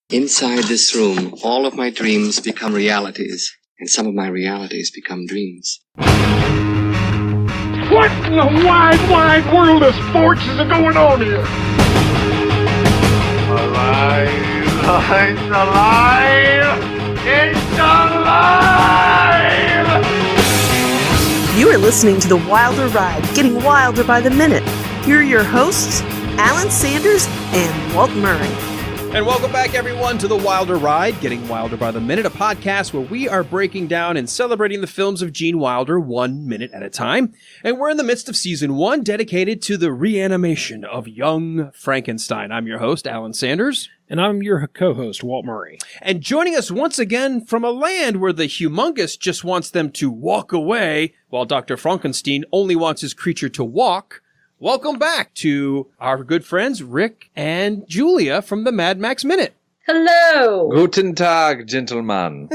Inside this room, all of my dreams become realities, and some of my realities become dreams. What in the wide, wide world of sports is going on here? Alive! It's alive! It's alive! You are listening to the Wilder Ride, getting wilder by the minute. Here are your hosts, Alan Sanders and Walt Murray. And welcome back, everyone, to the Wilder Ride, getting wilder by the minute, a podcast where we are breaking down and celebrating the films of Gene Wilder 1 minute at a time. And we're in the midst of season 1, dedicated to the reanimation of Young Frankenstein. I'm your host, Alan Sanders. And I'm your co-host, Walt Murray. And joining us once again from a land where the humongous just wants them to walk away, while Dr. Frankenstein only wants his creature to walk. Welcome back to our good friends, Rick and Julia from the Mad Max Minute. Hello. Guten Tag, gentlemen.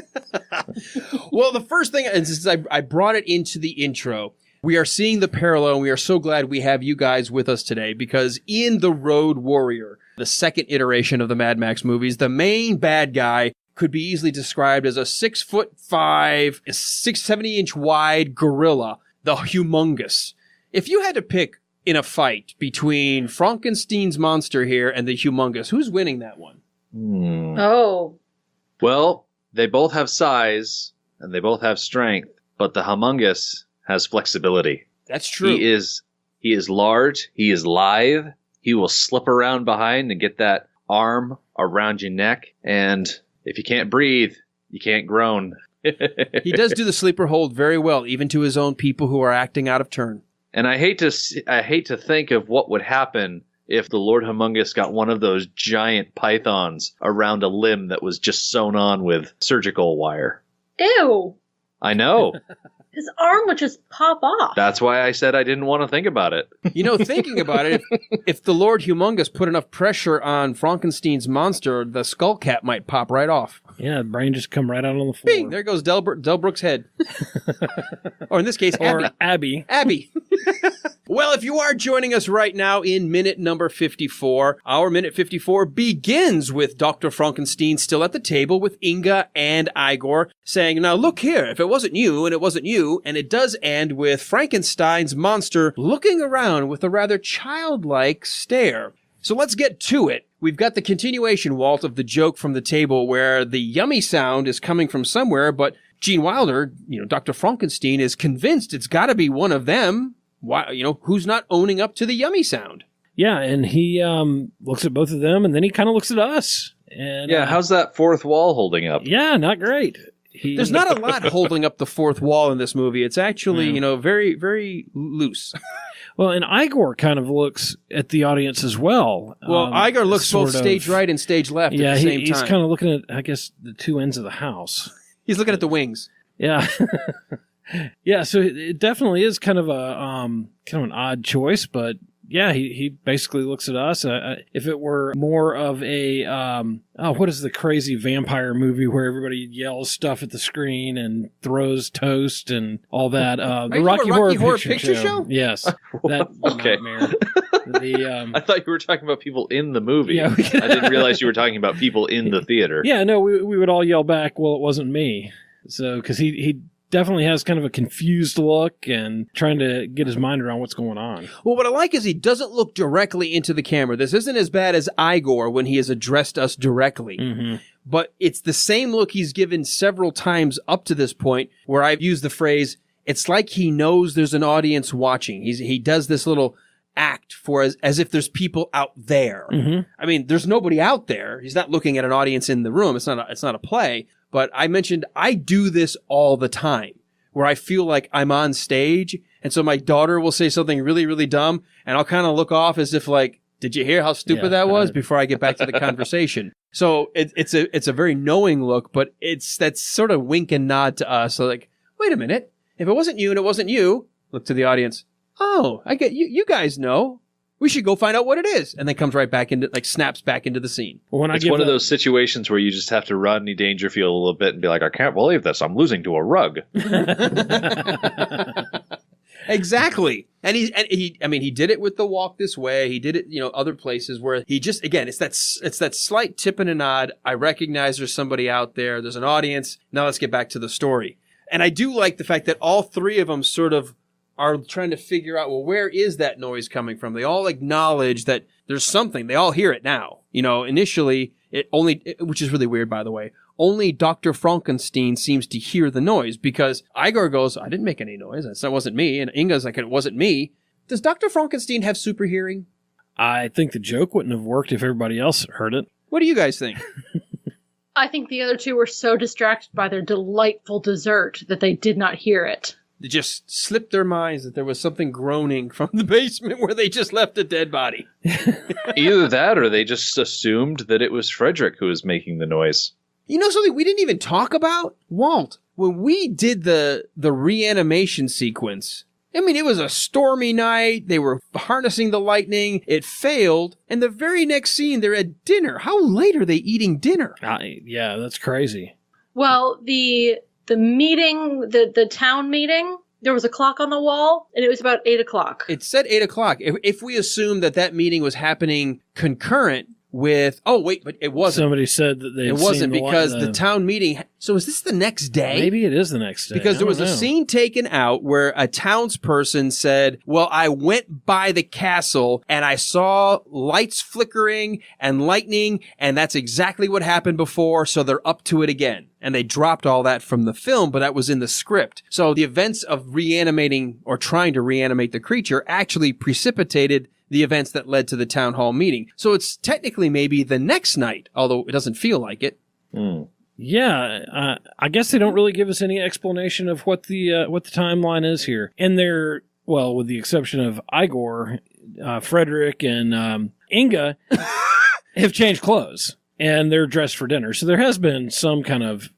Well, the first thing, and since I brought it into the intro, we are seeing the parallel, and we are so glad we have you guys with us today, because in The Road Warrior, the second iteration of the Mad Max movies, the main bad guy could be easily described as a 6'5", 670-inch wide gorilla, the humongous. If you had to pick in a fight between Frankenstein's monster here and the humongous, who's winning that one? Oh. Well, they both have size and they both have strength, but the humongous has flexibility. That's true. He is large. He is lithe. He will slip around behind and get that arm around your neck. And if you can't breathe, you can't groan. He does do the sleeper hold very well, even to his own people who are acting out of turn. And I hate to think of what would happen if the Lord Humongous got one of those giant pythons around a limb that was just sewn on with surgical wire. Ew. I know. His arm would just pop off. That's why I said I didn't want to think about it. You know, thinking about it, if the Lord Humongous put enough pressure on Frankenstein's monster, the skull cap might pop right off. Yeah, the brain just come right out on the floor. Bing, there goes Del Brooks' head. Or in this case, Abby. Abby. Well, if you are joining us right now in minute number 54, our minute 54 begins with Dr. Frankenstein still at the table with Inga and Igor saying, now look here, if it wasn't you and it wasn't you, and it does end with Frankenstein's monster looking around with a rather childlike stare. So let's get to it. We've got the continuation, Walt, of the joke from the table where the yummy sound is coming from somewhere, but Gene Wilder, Dr. Frankenstein is convinced it's got to be one of them. Why, who's not owning up to the yummy sound? Yeah, and he looks at both of them, and then he kind of looks at us. And yeah, how's that fourth wall holding up? Yeah, not great. There's not a lot holding up the fourth wall in this movie. It's actually, very, very loose. Well, and Igor kind of looks at the audience as well. Well, Igor looks both stage right and stage left at the same time. He's kind of looking at, I guess, the two ends of the house. He's looking at the wings. Yeah. Yeah, so it definitely is kind of an odd choice, but yeah, he basically looks at us. If it were more of a, what is the crazy vampire movie where everybody yells stuff at the screen and throws toast and all that? The Rocky Horror Picture Show? Yes. That Okay. nightmare. I thought you were talking about people in the movie. Yeah, I didn't realize you were talking about people in the theater. Yeah, no, we would all yell back, well, it wasn't me. So, because he definitely has kind of a confused look and trying to get his mind around what's going on. Well, what I like is he doesn't look directly into the camera. This isn't as bad as Igor when he has addressed us directly. Mm-hmm. But it's the same look he's given several times up to this point where I've used the phrase, it's like he knows there's an audience watching. He does this little act for as if there's people out there. Mm-hmm. I mean, there's nobody out there. He's not looking at an audience in the room. It's not a play. But I mentioned I do this all the time where I feel like I'm on stage. And so my daughter will say something really, really dumb. And I'll kind of look off as if like, did you hear how stupid that was before I get back to the conversation? So it's a very knowing look, but that's sort of wink and nod to us. So like, wait a minute. If it wasn't you and it wasn't you, look to the audience. Oh, I get you. You guys know. We should go find out what it is. And then comes right back into, snaps back into the scene. Well, it's one of those situations where you just have to Rodney Dangerfield a little bit and be like, I can't believe this. I'm losing to a rug. Exactly. And he did it with the walk this way. He did it, other places where he just, again, it's that slight tip and a nod. I recognize there's somebody out there. There's an audience. Now let's get back to the story. And I do like the fact that all three of them sort of are trying to figure out, well, where is that noise coming from? They all acknowledge that there's something. They all hear it now. Initially, which is really weird, by the way, only Dr. Frankenstein seems to hear the noise because Igor goes, I didn't make any noise. That wasn't me. And Inga's like, it wasn't me. Does Dr. Frankenstein have super hearing? I think the joke wouldn't have worked if everybody else heard it. What do you guys think? I think the other two were so distracted by their delightful dessert that they did not hear it. They just slipped their minds that there was something groaning from the basement where they just left a dead body. Either that or they just assumed that it was Frederick who was making the noise. You know something we didn't even talk about? Walt, when we did the reanimation sequence, I mean, it was a stormy night. They were harnessing the lightning. It failed. And the very next scene, they're at dinner. How late are they eating dinner? Yeah, that's crazy. Well, the meeting, the town meeting, there was a clock on the wall, and it was about 8 o'clock. It said 8 o'clock. If we assume that meeting was happening concurrent with, but it wasn't. Somebody said that it wasn't because the town meeting. So is this the next day? Maybe it is the next day. Because there was a scene taken out where a townsperson said, well, I went by the castle and I saw lights flickering and lightning, and that's exactly what happened before, so they're up to it again. And they dropped all that from the film, but that was in the script. So the events of reanimating or trying to reanimate the creature actually precipitated the events that led to the town hall meeting. So it's technically maybe the next night, although it doesn't feel like it. Yeah, I guess they don't really give us any explanation of what the timeline is here. And they're, well, with the exception of Igor, Frederick, and Inga have changed clothes. And they're dressed for dinner. So there has been some kind of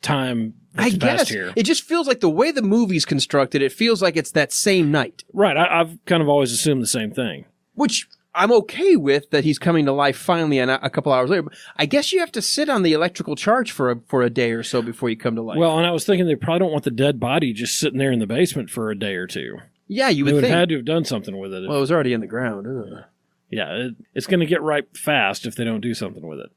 time that's passed here. It just feels like the way the movie's constructed, it feels like it's that same night. Right. I've kind of always assumed the same thing. Which I'm okay with, that he's coming to life finally and a couple hours later. But I guess you have to sit on the electrical charge for a day or so before you come to life. Well, and I was thinking they probably don't want the dead body just sitting there in the basement for a day or two. Yeah, you would think. They would have think. had to have done something with it. Well, it was already in the ground. Ugh. Yeah, it's going to get ripe fast if they don't do something with it.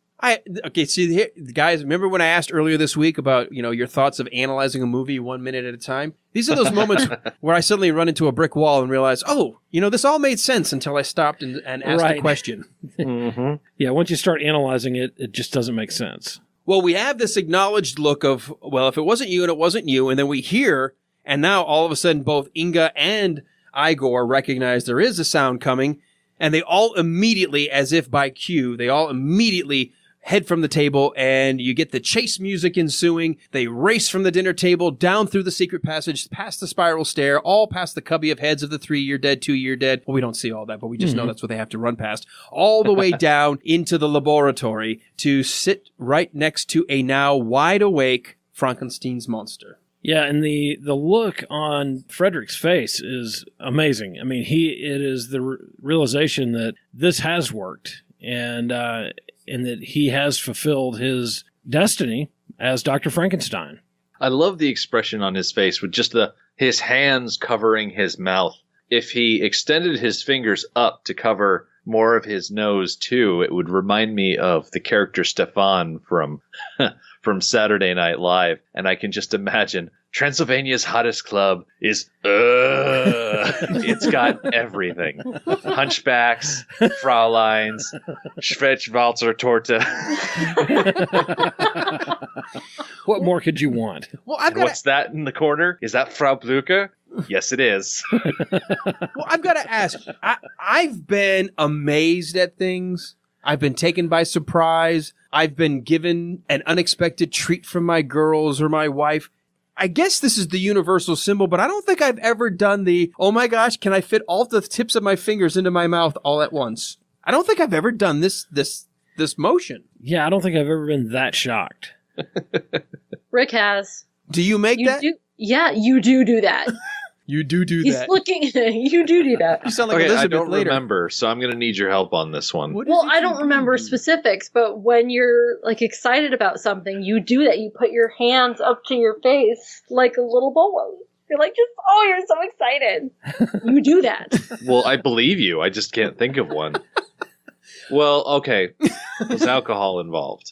Okay, see, here, guys, remember when I asked earlier this week about, your thoughts of analyzing a movie 1 minute at a time? These are those moments where I suddenly run into a brick wall and realize, this all made sense until I stopped and asked the question. Mm-hmm. Yeah, once you start analyzing it, it just doesn't make sense. Well, we have this acknowledged look of, well, if it wasn't you and it wasn't you, and then we hear, and now all of a sudden both Inga and Igor recognize there is a sound coming, and they all immediately, as if by cue, head from the table, and you get the chase music ensuing. They race from the dinner table, down through the secret passage, past the spiral stair, all past the cubby of heads of the 3-year dead, 2-year dead. Well, we don't see all that, but we just know that's what they have to run past. All the way down into the laboratory to sit right next to a now wide-awake Frankenstein's monster. Yeah, and the look on Frederick's face is amazing. I mean, it is the realization that this has worked, and that he has fulfilled his destiny as Dr. Frankenstein. I love the expression on his face with just his hands covering his mouth. If he extended his fingers up to cover more of his nose too, it would remind me of the character Stefan from Saturday Night Live. And I can just imagine Transylvania's hottest club is, it's got everything. Hunchbacks, Fraulines, Schwetzwalzer Torte. What more could you want? Well, what's that in the corner? Is that Frau Blücher? Yes, it is. Well, I've got to ask. I've been amazed at things. I've been taken by surprise. I've been given an unexpected treat from my girls or my wife. I guess this is the universal symbol, but I don't think I've ever done the, oh my gosh, can I fit all the tips of my fingers into my mouth all at once? I don't think I've ever done this motion. Yeah, I don't think I've ever been that shocked. Rick has. Do you make that? Yeah, you do that. You do He's that. looking. You do that. You sound like Okay, Elizabeth I don't later. remember, so I'm going to need your help on this one. Well, I don't remember specifics, but when you're excited about something, you do that. You put your hands up to your face like a little boy. You're like, you're so excited. You do that. Well, I believe you. I just can't think of one. Well, okay. Was alcohol involved?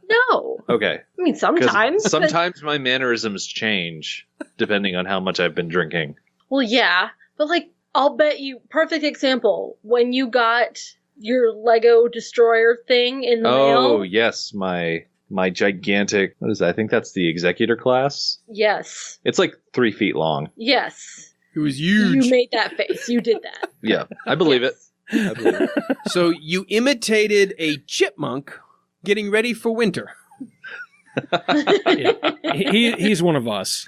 No. Okay. I mean, sometimes. Sometimes my mannerisms change depending on how much I've been drinking. Well, yeah. But, like, I'll bet you, perfect example, when you got your Lego Destroyer thing in the mail. Oh, yes. My gigantic, what is that? I think that's the executor class. Yes. It's like 3 feet long. Yes. It was huge. You made that face. You did that. Yeah, I believe it. I believe it. So you imitated a chipmunk getting ready for winter. Yeah. He's one of us.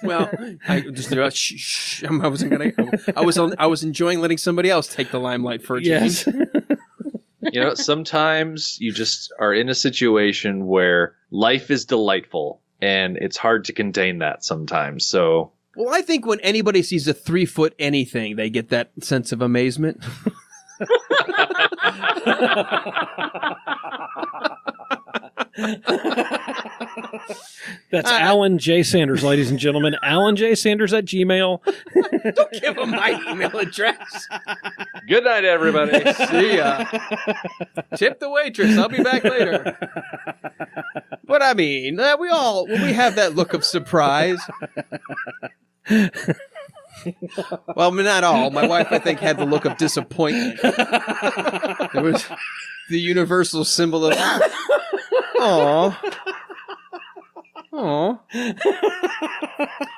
Well, I just shh. I wasn't gonna. I was enjoying letting somebody else take the limelight for a change. Yes. You know, sometimes you just are in a situation where life is delightful and it's hard to contain that sometimes. So, Well, I think when anybody sees a 3-foot anything, they get that sense of amazement. That's Alan J. Sanders, ladies and gentlemen. Alan J. Sanders at Gmail. Don't give them my email address. good night, everybody. See ya. Tip the waitress. I'll be back later. But I mean, when we have that look of surprise. Well, not all. My wife, I think, had the look of disappointment. It was the universal symbol of, aw. Aw.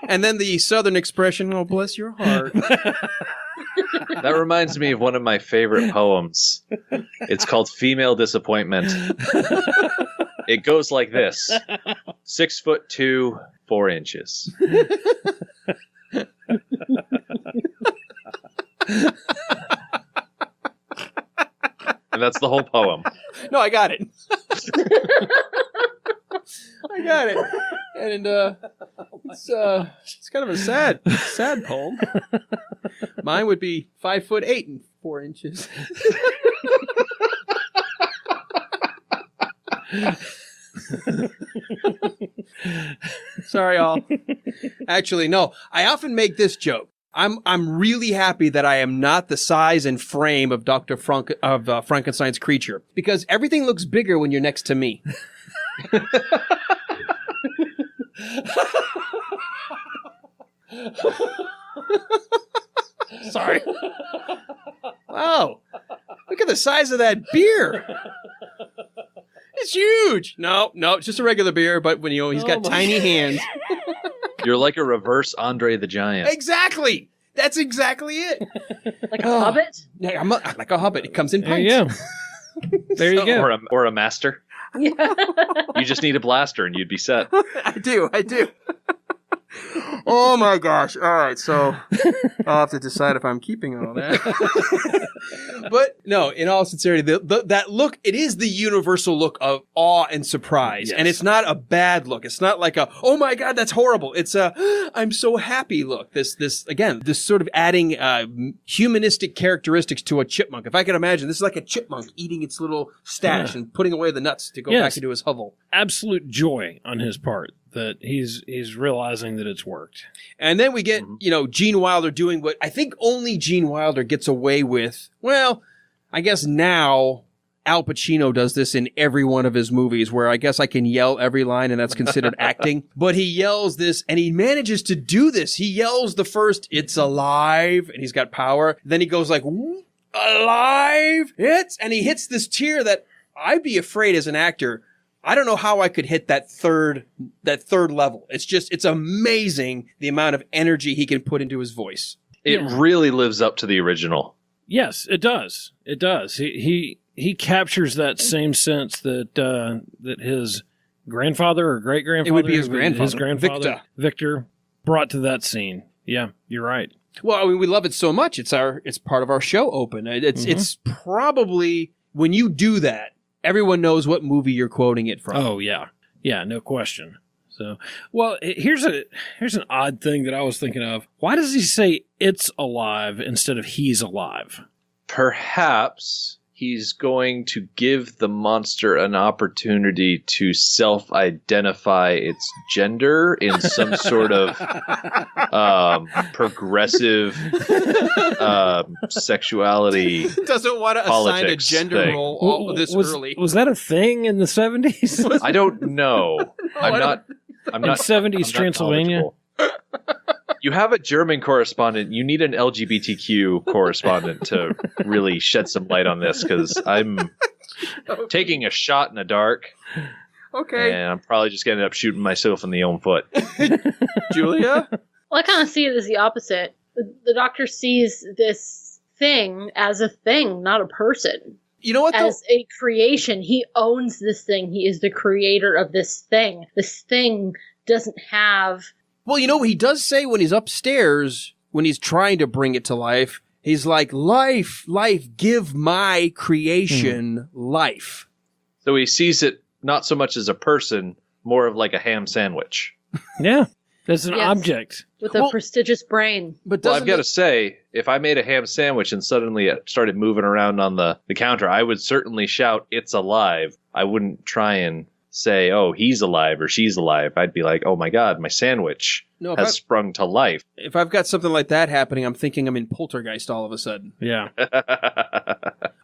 And then the southern expression, oh, bless your heart. That reminds me of one of my favorite poems. It's called Female Disappointment. It goes like this. 6'2", 4 inches. And that's the whole poem. No, I got it. I got it. And it's kind of a sad poem. Mine would be 5'8" and 4 inches. Sorry, all. Actually, no. I often make this joke. I'm really happy that I am not the size and frame of Frankenstein's creature, because everything looks bigger when you're next to me. Sorry. Wow. Look at the size of that beer. It's huge. No, it's just a regular beer, but when he's got tiny hands. You're like a reverse Andre the Giant. Exactly. That's exactly it. Like a hobbit? Yeah, I'm like a hobbit. It comes in There you pints. go. There you go. Or a master. Yeah. You just need a blaster and you'd be set. I do. Oh my gosh. All right. So I'll have to decide if I'm keeping all that. But no, in all sincerity, that look, it is the universal look of awe and surprise. Yes. And it's not a bad look. It's not like oh my God, that's horrible. It's a, I'm so happy look. This sort of adding humanistic characteristics to a chipmunk. If I could imagine, this is like a chipmunk eating its little stash and putting away the nuts to go back into his hovel. Absolute joy on his part that he's realizing that it's worked. And then we get, Gene Wilder doing what I think only Gene Wilder gets away with. Well, I guess now Al Pacino does this in every one of his movies, where I guess I can yell every line and that's considered acting. But he yells this, and he manages to do this. He yells the first, "It's alive," and he's got power. Then he goes like, "Alive! And he hits this tier that I'd be afraid as an actor. I don't know how I could hit that third level. It's amazing the amount of energy he can put into his voice. It really lives up to the original. Yes, it does. It does. He captures that same sense that his grandfather or great grandfather, It would be his grandfather, his grandfather, Victor, brought to that scene. Yeah, you're right. Well, I mean, we love it so much. It's part of our show open. It's probably, when you do that, everyone knows what movie you're quoting it from. Oh yeah, no question. So, well, here's an odd thing that I was thinking of. Why does he say "it's alive" instead of "he's alive"? Perhaps he's going to give the monster an opportunity to self-identify its gender in some sort of progressive sexuality. Doesn't want to assign a gender thing. role all this early. Was that a thing in the 70s? I don't know. I'm not in 70s Transylvania? You have a German correspondent. You need an LGBTQ correspondent to really shed some light on this, because I'm taking a shot in the dark. Okay. And I'm probably just going to end up shooting myself in the own foot. Julia? Well, I kind of see it as the opposite. The doctor sees this thing as a thing, not a person. You know what? As a creation. He owns this thing. He is the creator of this thing. This thing doesn't have... Well, you know what he does say when he's upstairs, when he's trying to bring it to life? He's like, life, give my creation life. So he sees it not so much as a person, more of like a ham sandwich. Yeah, that's an object. With a prestigious brain. But I've got to say, if I made a ham sandwich and suddenly it started moving around on the counter, I would certainly shout, "It's alive." I wouldn't try and say, "Oh, he's alive" or "she's alive." I'd be like, "Oh my God, my sandwich has sprung to life." If I've got something like that happening, I'm thinking I'm in Poltergeist all of a sudden. Yeah.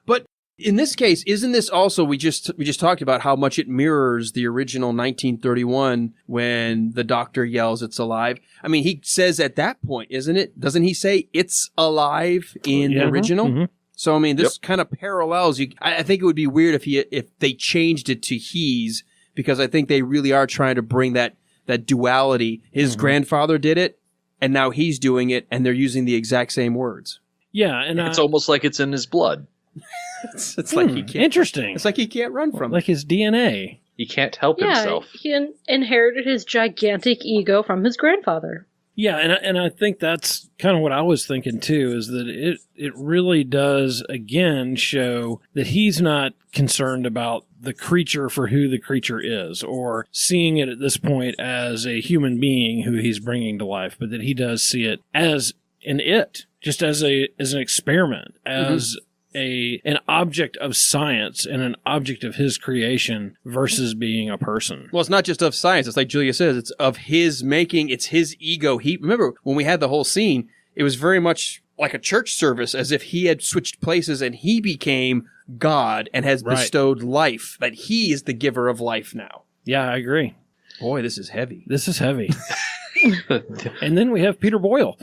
But in this case, isn't this also, we just talked about how much it mirrors the original 1931 when the doctor yells, "It's alive." I mean, he says at that point, isn't it? Doesn't he say "it's alive" in the original? Mm-hmm. So, I mean, this kind of parallels. I think it would be weird if they changed it to "he's," because I think they really are trying to bring that duality. His grandfather did it, and now he's doing it, and they're using the exact same words. Yeah, and it's almost like it's in his blood. it's like he can't. Interesting. It's like he can't run from like his DNA. He can't help himself. He inherited his gigantic ego from his grandfather. Yeah, and I think that's kind of what I was thinking too, is that it really does, again, show that he's not concerned about the creature for who the creature is, or seeing it at this point as a human being who he's bringing to life, but that he does see it as just as an experiment, as an object of science and an object of his creation versus being a person. Well, it's not just of science. It's like Julia says, it's of his making. It's his ego. Remember when we had the whole scene, it was very much like a church service, as if he had switched places and he became God and has bestowed life, that he is the giver of life now. Yeah, I agree. Boy, this is heavy. This is heavy. And then we have Peter Boyle.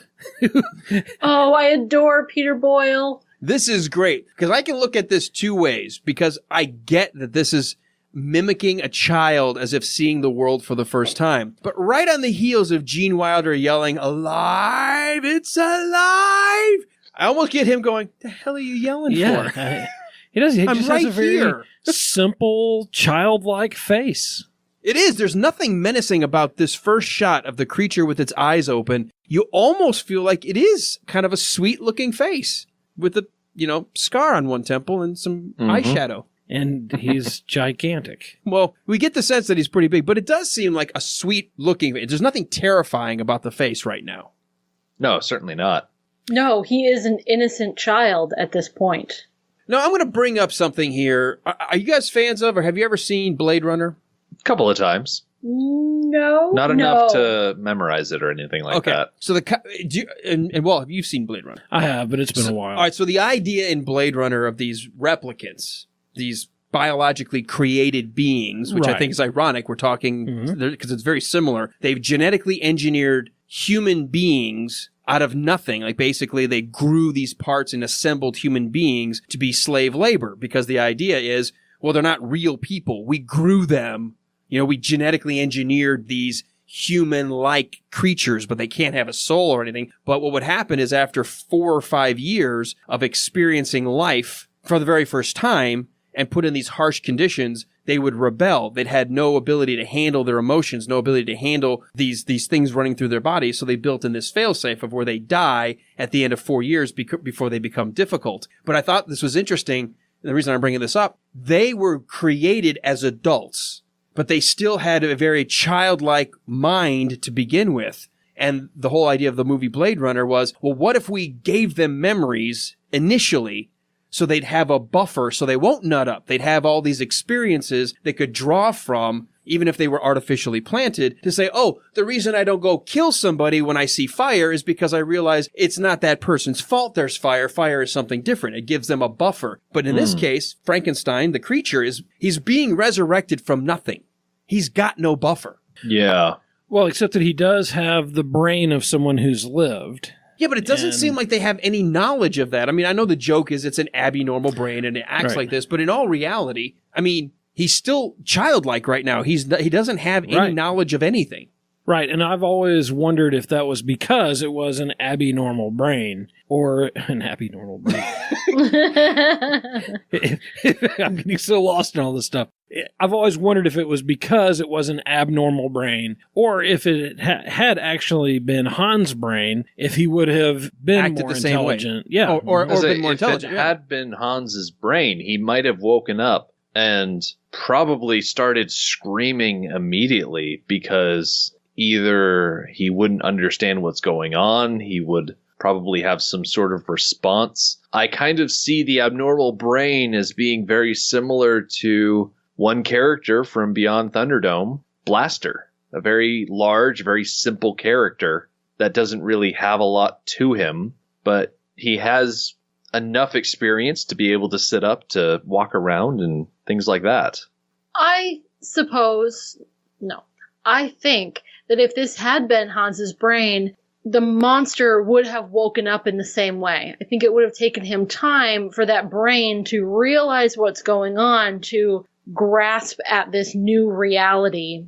Oh, I adore Peter Boyle. This is great, because I can look at this two ways, because I get that this is mimicking a child as if seeing the world for the first time. But right on the heels of Gene Wilder yelling, "Alive! It's alive!" I almost get him going, "The hell are you yelling for?" He does. He I'm just right has a very here. simple, childlike face. It is. There's nothing menacing about this first shot of the creature with its eyes open. You almost feel like it is kind of a sweet-looking face with a, scar on one temple and some eyeshadow. And he's gigantic. Well, we get the sense that he's pretty big, but it does seem like a sweet-looking face. There's nothing terrifying about the face right now. No, certainly not. No, he is an innocent child at this point. Now, I'm going to bring up something here. Are you guys fans of, or have you ever seen Blade Runner? A couple of times. No. Not enough to memorize it or anything like that. So you've seen Blade Runner. I have, but it's been a while. All right, so the idea in Blade Runner of these replicants, these biologically created beings, which I think is ironic. We're talking, because it's very similar. They've genetically engineered human beings out of nothing. Like basically they grew these parts and assembled human beings to be slave labor, because the idea is, well, they're not real people. We grew them. We genetically engineered these human-like creatures, but they can't have a soul or anything. But what would happen is after 4 or 5 years of experiencing life for the very first time and put in these harsh conditions, they would rebel. They'd had no ability to handle their emotions, no ability to handle these things running through their bodies. So they built in this failsafe of where they die at the end of 4 years before they become difficult. But I thought this was interesting. The reason I'm bringing this up, they were created as adults, but they still had a very childlike mind to begin with. And the whole idea of the movie Blade Runner was, well, what if we gave them memories initially So they'd have a buffer so they won't nut up. They'd have all these experiences they could draw from, even if they were artificially planted, to say, oh, the reason I don't go kill somebody when I see fire is because I realize it's not that person's fault there's fire. Fire is something different. It gives them a buffer. But in this case, Frankenstein, the creature, he's being resurrected from nothing. He's got no buffer. Yeah. Well, except that he does have the brain of someone who's lived. Yeah, but it doesn't seem like they have any knowledge of that. I mean, I know the joke is it's an abnormal brain and it acts like this, but in all reality, I mean, he's still childlike right now. He doesn't have any knowledge of anything. Right, and I've always wondered if that was because it was an abnormal brain or an abnormal brain. I'm getting so lost in all this stuff. I've always wondered if it was because it was an abnormal brain or if it had actually been Hans' brain, if he would have been acted more the same intelligent. way. Yeah. Or been more intelligent. If it had been Hans's brain, he might have woken up and probably started screaming immediately because either he wouldn't understand what's going on, he would probably have some sort of response. I kind of see the abnormal brain as being very similar to one character from Beyond Thunderdome, Blaster. A very large, very simple character that doesn't really have a lot to him, but he has enough experience to be able to sit up, to walk around and things like that. I think that if this had been Hans's brain, the monster would have woken up in the same way. I think it would have taken him time for that brain to realize what's going on, to grasp at this new reality,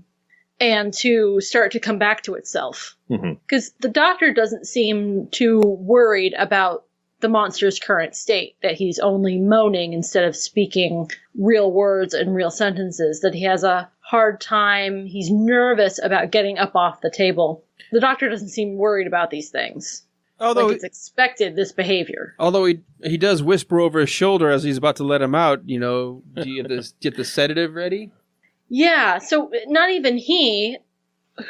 and to start to come back to itself. Because the doctor doesn't seem too worried about the monster's current state, that he's only moaning instead of speaking real words and real sentences, that he has a hard time, he's nervous about getting up off the table. The doctor doesn't seem worried about these things. Although it's expected, this behavior. Although he does whisper over his shoulder as he's about to let him out, do you get the sedative ready? Yeah, so not even he,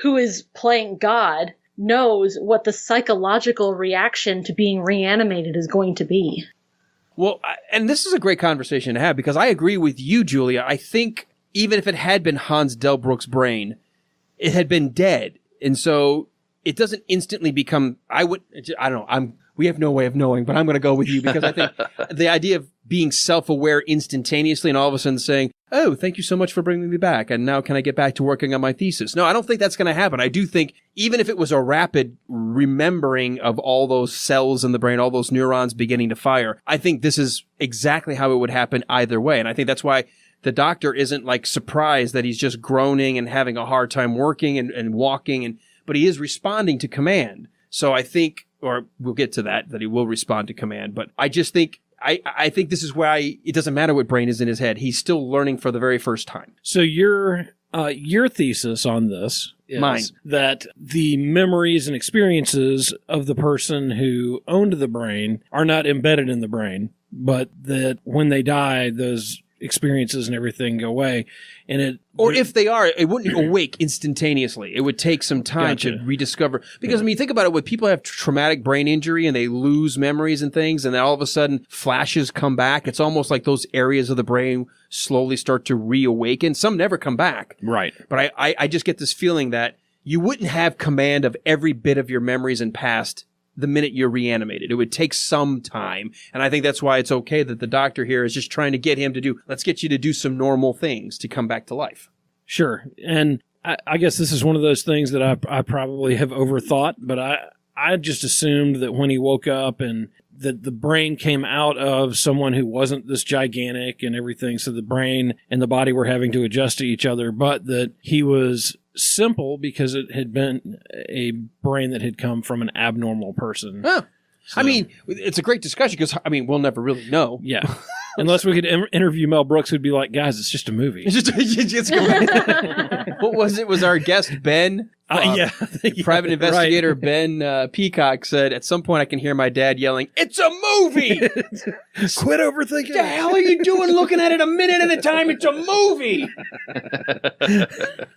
who is playing God, knows what the psychological reaction to being reanimated is going to be. Well, and this is a great conversation to have, because I agree with you, Julia. I think even if it had been Hans Delbruck's brain, it had been dead. And so it doesn't instantly become, I don't know, we have no way of knowing, but I'm going to go with you because I think the idea of being self-aware instantaneously and all of a sudden saying, oh, thank you so much for bringing me back, and now can I get back to working on my thesis? No, I don't think that's going to happen. I do think even if it was a rapid remembering of all those cells in the brain, all those neurons beginning to fire, I think this is exactly how it would happen either way. And I think that's why the doctor isn't like surprised that he's just groaning and having a hard time working and walking, but he is responding to command. So I think, or we'll get to that he will respond to command, but I just think, I think this is why it doesn't matter what brain is in his head. He's still learning for the very first time. So your thesis on this is mine, that the memories and experiences of the person who owned the brain are not embedded in the brain, but that when they die, those experiences and everything go away. Or if they are, it wouldn't awake instantaneously. It would take some time to rediscover. Because, I mean, think about it. When people have traumatic brain injury and they lose memories and things, and then all of a sudden flashes come back, it's almost like those areas of the brain slowly start to reawaken. Some never come back. Right. But I just get this feeling that you wouldn't have command of every bit of your memories and past the minute you're reanimated. It would take some time. And I think that's why it's okay that the doctor here is just trying to get him to let's get you to do some normal things to come back to life. Sure. And I guess this is one of those things that I probably have overthought, but I just assumed that when he woke up and that the brain came out of someone who wasn't this gigantic and everything, so the brain and the body were having to adjust to each other, but that he was simple because it had been a brain that had come from an abnormal person. Huh. So, I mean, it's a great discussion because, I mean, we'll never really know. Yeah. Unless we could interview Mel Brooks, who'd be like, guys, it's just a movie. What was it? Was our guest Ben? Yeah. Private investigator Ben Peacock said, at some point I can hear my dad yelling, "It's a movie! Quit overthinking. What the hell are you doing looking at it a minute at a time? It's a movie!"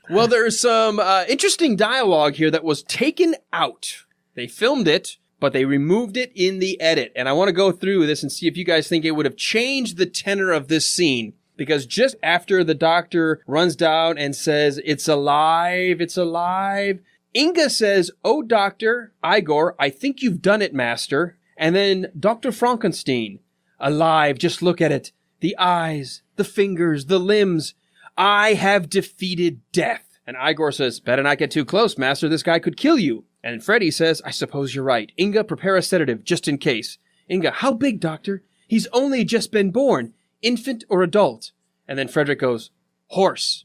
Well, there's some interesting dialogue here that was taken out. They filmed it, but they removed it in the edit. And I want to go through this and see if you guys think it would have changed the tenor of this scene. Because just after the doctor runs down and says, "It's alive, it's alive," Inga says, "Oh, Dr. Igor, I think you've done it, master." And then Dr. Frankenstein, "Alive, just look at it. The eyes, the fingers, the limbs. I have defeated death." And Igor says, "Better not get too close, master. This guy could kill you." And Freddy says, "I suppose you're right. Inga, prepare a sedative, just in case." Inga, "How big, doctor? He's only just been born. Infant or adult?" And then Frederick goes, "Horse."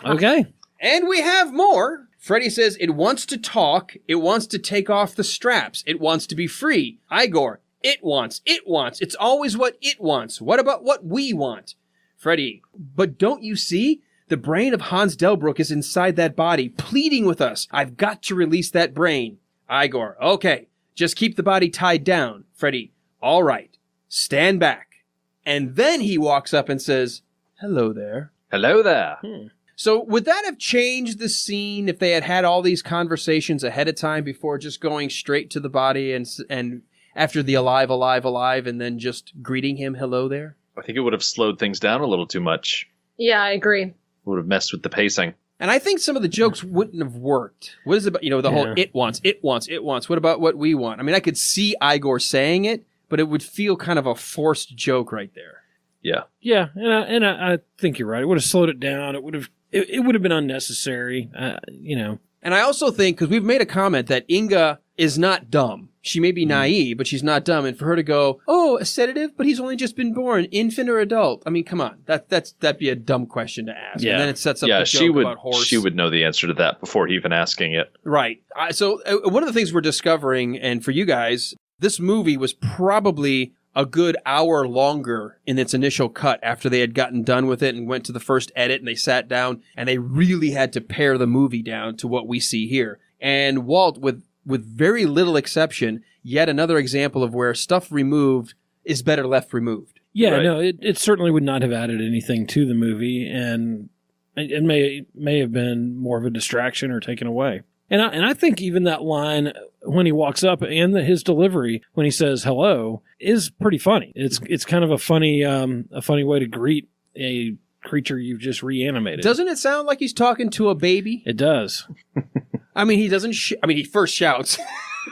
Okay. And we have more. Freddy says it wants to talk. It wants to take off the straps. It wants to be free. Igor, it wants. It's always what it wants. What about what we want? Freddy, but don't you see? The brain of Hans Delbruck is inside that body, pleading with us. I've got to release that brain. Igor, okay. Just keep the body tied down. Freddy, all right. Stand back. And then he walks up and says, "Hello there." Hello there. So would that have changed the scene if they had had all these conversations ahead of time before just going straight to the body and after the alive, and then just greeting him, "Hello there"? I think it would have slowed things down a little too much. Yeah, I agree. Would have messed with the pacing. And I think some of the jokes wouldn't have worked. What is it about, the whole it wants. What about what we want? I mean, I could see Igor saying it, but it would feel kind of a forced joke right there. Yeah. Yeah, and I think you're right. It would have slowed it down. It would have been unnecessary. And I also think, because we've made a comment that Inga is not dumb. She may be naive, but she's not dumb. And for her to go, "Oh, a sedative, but he's only just been born, infant or adult?" I mean, come on, that'd be a dumb question to ask. Yeah. And then it sets up the joke about horse. She would know the answer to that before even asking it. Right. So one of the things we're discovering, and for you guys, this movie was probably a good hour longer in its initial cut after they had gotten done with it and went to the first edit and they sat down and they really had to pare the movie down to what we see here. And Walt, with very little exception, yet another example of where stuff removed is better left removed. Yeah, Right. no, it certainly would not have added anything to the movie, and it may have been more of a distraction or taken away. And I think even that line when he walks up and his delivery when he says hello is pretty funny. It's kind of a funny way to greet a creature you've just reanimated. Doesn't it sound like he's talking to a baby? It does. I mean, he doesn't. He first shouts,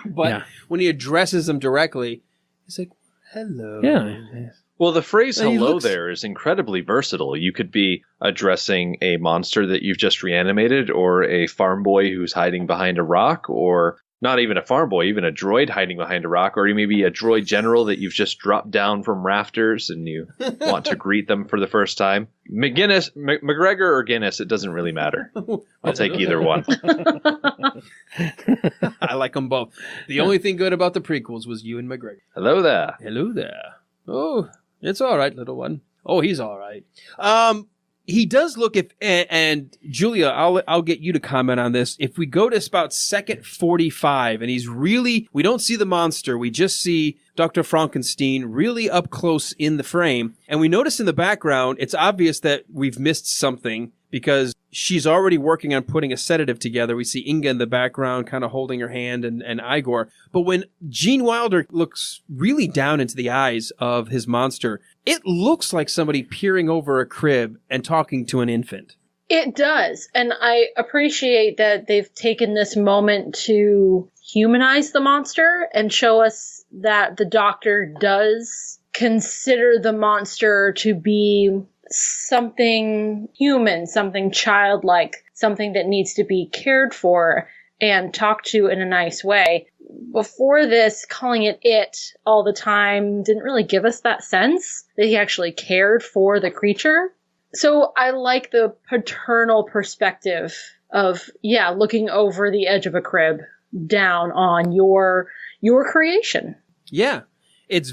but when he addresses them directly, he's like, "Hello." Yeah. Well, the phrase And he "hello looks- there" is incredibly versatile. You could be addressing a monster that you've just reanimated, or a farm boy who's hiding behind a rock, or not even a farm boy, even a droid hiding behind a rock, or maybe a droid general that you've just dropped down from rafters and you want to greet them for the first time. McGregor or Guinness, it doesn't really matter. I'll take either one. I like them both. The only thing good about the prequels was Ewan McGregor. Hello there. Hello there. Oh, it's all right, little one. Oh, he's all right. He does look and Julia, I'll get you to comment on this. If we go to about second 45 and we don't see the monster. We just see Dr. Frankenstein really up close in the frame. And we notice in the background, it's obvious that we've missed something because she's already working on putting a sedative together. We see Inga in the background kind of holding her hand and Igor. But when Gene Wilder looks really down into the eyes of his monster, it looks like somebody peering over a crib and talking to an infant. It does. And I appreciate that they've taken this moment to humanize the monster and show us that the doctor does consider the monster to be something human, something childlike, something that needs to be cared for and talked to in a nice way. Before this, calling it all the time didn't really give us that sense that he actually cared for the creature. So I like the paternal perspective of, looking over the edge of a crib down on your creation. Yeah, it is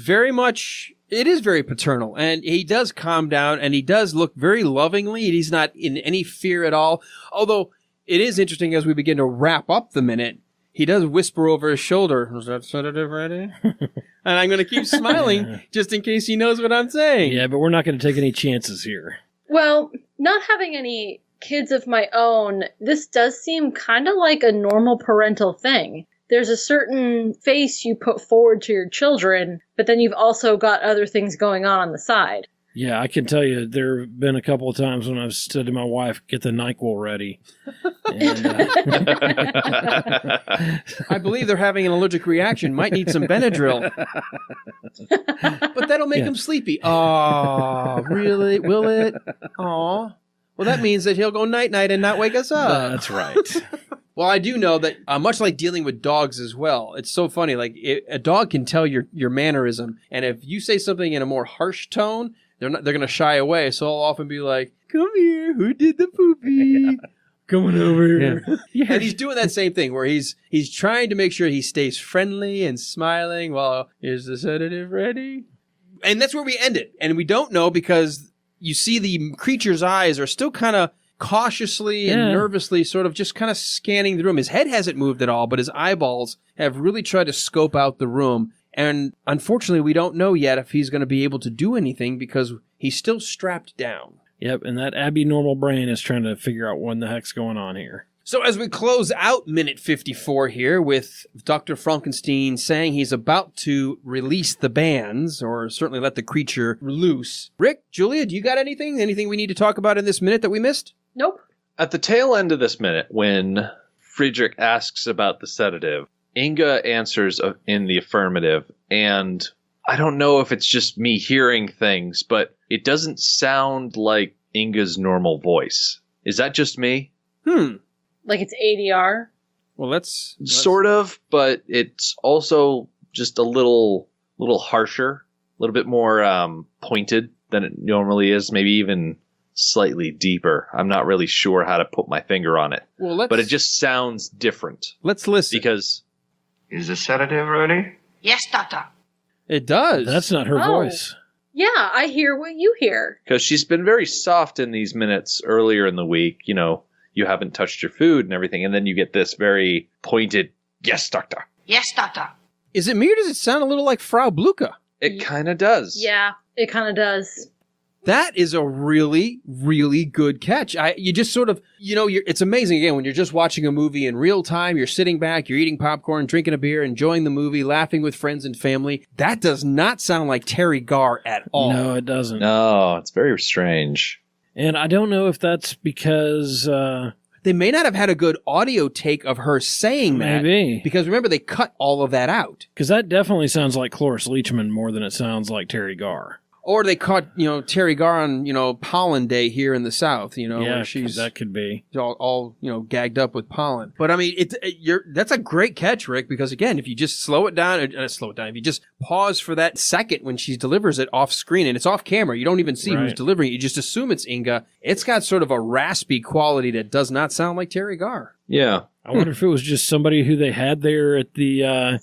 very paternal, and he does calm down, and he does look very lovingly, and he's not in any fear at all. Although it is interesting as we begin to wrap up the minute, he does whisper over his shoulder, "Is that sedative ready?" And I'm going to keep smiling just in case he knows what I'm saying. Yeah, but we're not going to take any chances here. Well, not having any kids of my own, this does seem kind of like a normal parental thing. there's a certain face you put forward to your children, but then you've also got other things going on the side. Yeah, I can tell you there have been a couple of times when I've said to my wife, get the NyQuil ready. And, I believe they're having an allergic reaction. Might need some Benadryl. But that'll make him sleepy. Oh, really? Will it? Oh. Well, that means that he'll go night-night and not wake us up. That's right. Well, I do know that much like dealing with dogs as well, it's so funny. Like a dog can tell your mannerism, and if you say something in a more harsh tone, they're going to shy away. So I'll often be like, "Come here, who did the poopy? Coming over here." Yeah. And he's doing that same thing where he's trying to make sure he stays friendly and smiling while is the sedative ready? And that's where we end it. And we don't know because you see the creature's eyes are still kind of cautiously and nervously sort of just kind of scanning the room. His head hasn't moved at all, but his eyeballs have really tried to scope out the room. And unfortunately, we don't know yet if he's going to be able to do anything because he's still strapped down. Yep, and that abnormal brain is trying to figure out what the heck's going on here. So as we close out minute 54 here with Dr. Frankenstein saying he's about to release the bands, or certainly let the creature loose. Rick, Julia, do you got anything? Anything we need to talk about in this minute that we missed? Nope. At the tail end of this minute, when Friedrich asks about the sedative, Inga answers in the affirmative, and I don't know if it's just me hearing things, but it doesn't sound like Inga's normal voice. Is that just me? Like it's ADR? Well, let's Sort of, but it's also just a little harsher, a little bit more pointed than it normally is, maybe even slightly deeper. I'm not really sure how to put my finger on it. Well, but it just sounds different. Let's listen. Because Is the sedative ready? Yes, doctor. It does. That's not her voice. Yeah, I hear what you hear. Because she's been very soft in these minutes earlier in the week. You know, you haven't touched your food and everything. And then you get this very pointed, yes, doctor. Yes, doctor. Is it me or does it sound a little like Frau Blucher? It kind of does. Yeah, it kind of does. That is a really, really good catch. You just sort of, it's amazing again when you're just watching a movie in real time. You're sitting back, you're eating popcorn, drinking a beer, enjoying the movie, laughing with friends and family. That does not sound like Terry Garr at all. No, it doesn't. No, it's very strange. And I don't know if that's because they may not have had a good audio take of her saying that. Maybe. Because remember, they cut all of that out. Because that definitely sounds like Cloris Leachman more than it sounds like Terry Garr. Or they caught, Terry Garr on, pollen day here in the South, where she's that could be all gagged up with pollen. But I mean, that's a great catch, Rick, because again, if you just slow it down, if you just pause for that second when she delivers it off screen and it's off camera, you don't even see who's delivering it. You just assume it's Inga. It's got sort of a raspy quality that does not sound like Terry Garr. Yeah. I wonder if it was just somebody who they had there at the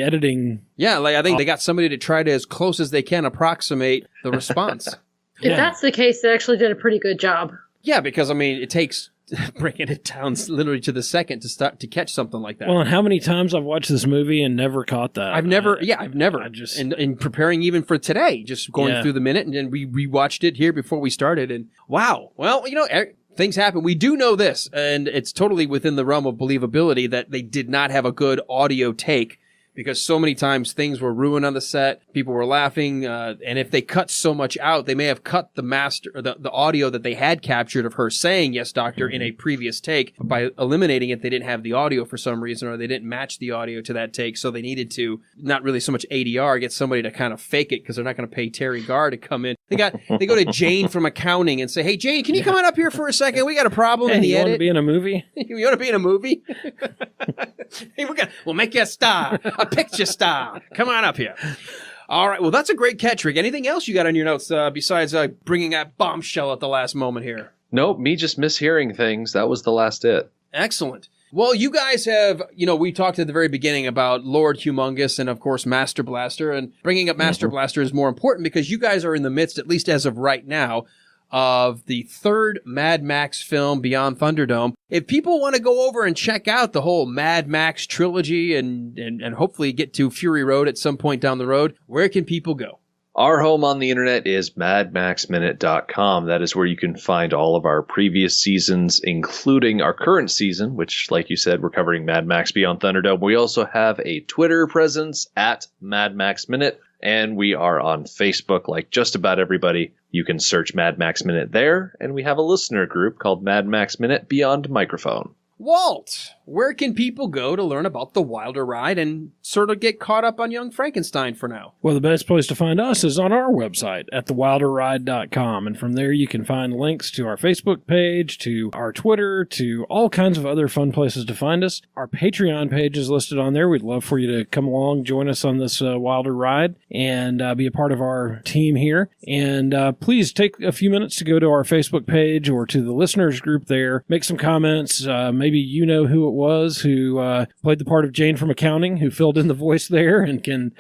editing. Yeah, like I think they got somebody to try to, as close as they can, approximate the response. If that's the case, they actually did a pretty good job. Yeah, because I mean, it takes breaking it down literally to the second to catch something like that. Well, and how many times I've watched this movie and never caught that? I've never. I just in preparing even for today, just going through the minute, and then we rewatched it here before we started, and wow. Well, things happen. We do know this, and it's totally within the realm of believability that they did not have a good audio take. Because so many times things were ruined on the set, people were laughing, and if they cut so much out, they may have cut the audio that they had captured of her saying "yes, doctor" in a previous take. But by eliminating it, they didn't have the audio for some reason, or they didn't match the audio to that take, so they needed to not really so much ADR, get somebody to kind of fake it because they're not going to pay Terry Garr to come in. They go to Jane from accounting and say, "Hey, Jane, can you come on up here for a second? We got a problem in the you edit. Want to be in a movie? You want to be in a movie? Hey, we'll make you a star." A picture star. Come on up here. All right. Well, that's a great catch, Rick. Anything else you got on your notes besides bringing that bombshell at the last moment here? Nope. Me just mishearing things. That was the last it. Excellent. Well, you guys have, we talked at the very beginning about Lord Humongous and, of course, Master Blaster. And bringing up Master Blaster is more important because you guys are in the midst, at least as of right now, of the third Mad Max film, Beyond Thunderdome. If people want to go over and check out the whole Mad Max trilogy and hopefully get to Fury Road at some point down the road, where can people go? Our home on the internet is madmaxminute.com. That is where you can find all of our previous seasons, including our current season, which, like you said, we're covering Mad Max Beyond Thunderdome. We also have a Twitter presence at Mad Max Minute, and we are on Facebook like just about everybody. You can search Mad Max Minute there, and we have a listener group called Mad Max Minute Beyond Microphone. Walt, where can people go to learn about the Wilder Ride and sort of get caught up on Young Frankenstein for now? Well, the best place to find us is on our website at thewilderride.com. And from there, you can find links to our Facebook page, to our Twitter, to all kinds of other fun places to find us. Our Patreon page is listed on there. We'd love for you to come along, join us on this Wilder Ride, and be a part of our team here. And please take a few minutes to go to our Facebook page or to the listeners group there. Make some comments. Maybe you know who it was who played the part of Jane from accounting, who filled in the voice there and can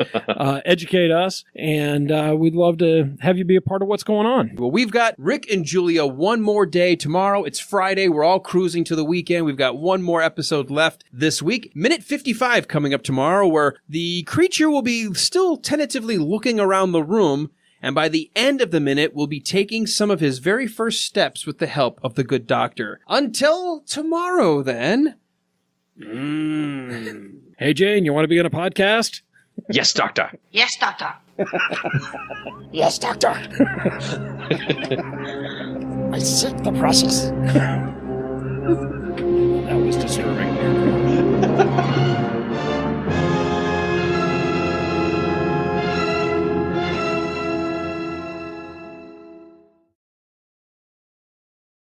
educate us. And we'd love to have you be a part of what's going on. Well, we've got Rick and Julia one more day tomorrow. It's Friday. We're all cruising to the weekend. We've got one more episode left this week. Minute 55 coming up tomorrow, where the creature will be still tentatively looking around the room. And by the end of the minute, we'll be taking some of his very first steps with the help of the good doctor. Until tomorrow, then. Hey, Jane, you want to be on a podcast? Yes, Doctor. Yes, Doctor. Yes, Doctor. I seek the process.